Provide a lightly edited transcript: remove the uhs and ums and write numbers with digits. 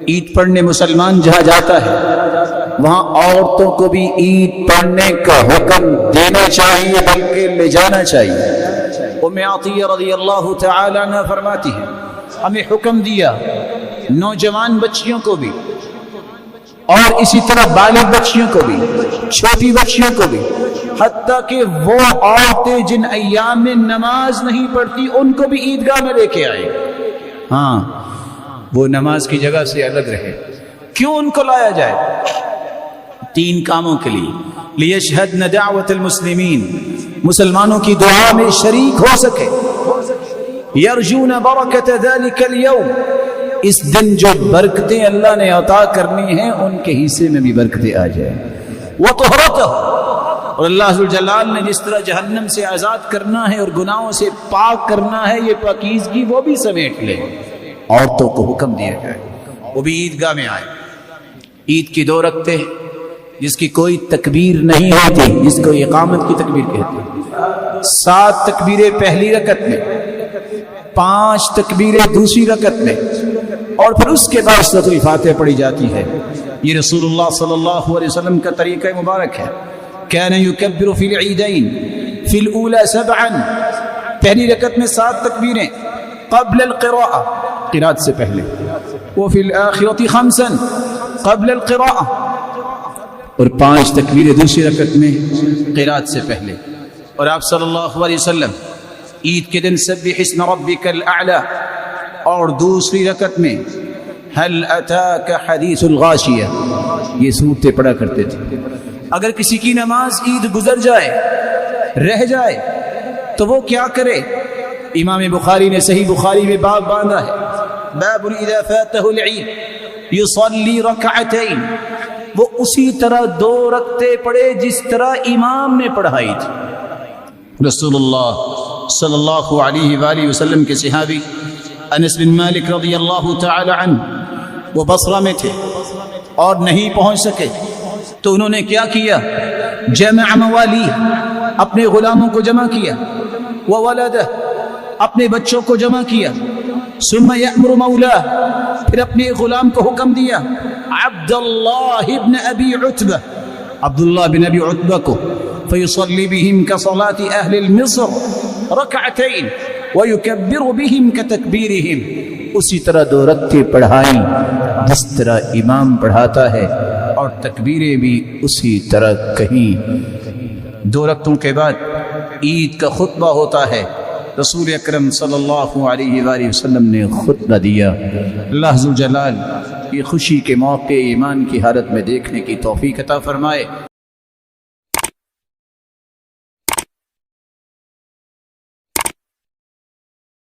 عید پڑھنے مسلمان جہاں جاتا ہے وہاں عورتوں کو بھی عید پڑھنے کا حکم دینا چاہیے بلکہ لے جانا چاہیے۔ ام عطیہ رضی اللہ تعالی عنہ فرماتی ہے ہمیں حکم دیا نوجوان بچیوں کو بھی اور اسی طرح بالغ بچیوں کو بھی چھوٹی بچیوں کو بھی، حتیٰ کہ وہ عورتیں جن ایام میں نماز نہیں پڑھتی ان کو بھی عیدگاہ میں لے کے آئے، ہاں وہ نماز کی جگہ سے الگ رہے۔ کیوں ان کو لایا جائے؟ 3 کاموں کے لیے، لیشہدن دعوت المسلمین، مسلمانوں کی دعا میں شریک ہو سکے، یرجون برکت ذلک اليوم، اس دن جو برکتیں اللہ نے عطا کرنی ہیں ان کے حصے میں بھی برکتیں آ جائیں، وطہرتہ، اور اللہ ذوالجلال نے جس طرح جہنم سے آزاد کرنا ہے اور گناہوں سے پاک کرنا ہے یہ پاکیزگی وہ بھی سمیٹ لے۔ عورتوں کو حکم دیا جائے وہ بھی عیدگاہ میں آئے۔ عید کی 2 رکعتیں جس کی کوئی تکبیر نہیں ہوتی، جس کو اقامت کی تکبیر کہتے ہیں، 7 تکبیریں پہلی رکعت میں، 5 تکبیریں دوسری رکعت میں، اور پھر اس کے بعد سورۃ الفاتحہ پڑھی جاتی ہے۔ یہ رسول اللہ صلی اللہ علیہ وسلم کا طریقہ مبارک ہے۔ کان یکبر فی العیدین فی الاولی 7، پہلی رکعت میں 7 تکبیریں قبل القراءہ، قرات سے پہلے، وفی الآخرۃ 5 قبل القراءہ، اور 5 تکبیریں دوسری رکعت میں قرات سے پہلے۔ اور آپ صلی اللہ علیہ وسلم عید کے دن سبح اسم ربک الاعلی اور دوسری رکعت میں هل اتاک حدیث الغاشیہ یہ صورتیں پڑھا کرتے تھے۔ اگر کسی کی نماز عید گزر جائے، رہ جائے، تو وہ کیا کرے؟ امام بخاری نے صحیح بخاری میں باب باندھا ہے، باب اذا فاتہ العید یصلی رکعتین، وہ اسی طرح 2 رکعتیں پڑھے جس طرح امام نے پڑھائی تھی۔ رسول اللہ صلی اللہ علیہ وآلہ وسلم کے صحابی انس بن مالک رضی اللہ تعالی عنہ وہ بصرہ میں تھے اور نہیں پہنچ سکے، تو انہوں نے کیا کیا؟ جمع موالی، اپنے غلاموں کو جمع کیا، وولدہ، اپنے بچوں کو جمع کیا، ثم یأمر مولا، پھر اپنے غلام کو حکم دیا، عبداللہ بن ابی عتبہ، عبداللہ بن ابی عتبہ کو، فیصلی بہم کصلاة اہل مصر رکعتین ویکبر بہم کتکبیرہم، اسی طرح 2 رکعتیں پڑھائیں جس طرح امام پڑھاتا ہے، اور تکبیریں بھی اسی طرح کہیں۔ 2 رکعتوں کے بعد عید کا خطبہ ہوتا ہے، رسول اکرم صلی اللہ علیہ وآلہ وسلم نے خطبہ دیا۔ اللہ ذوالجلال یہ خوشی کے موقع ایمان کی حالت میں دیکھنے کی توفیق عطا فرمائے۔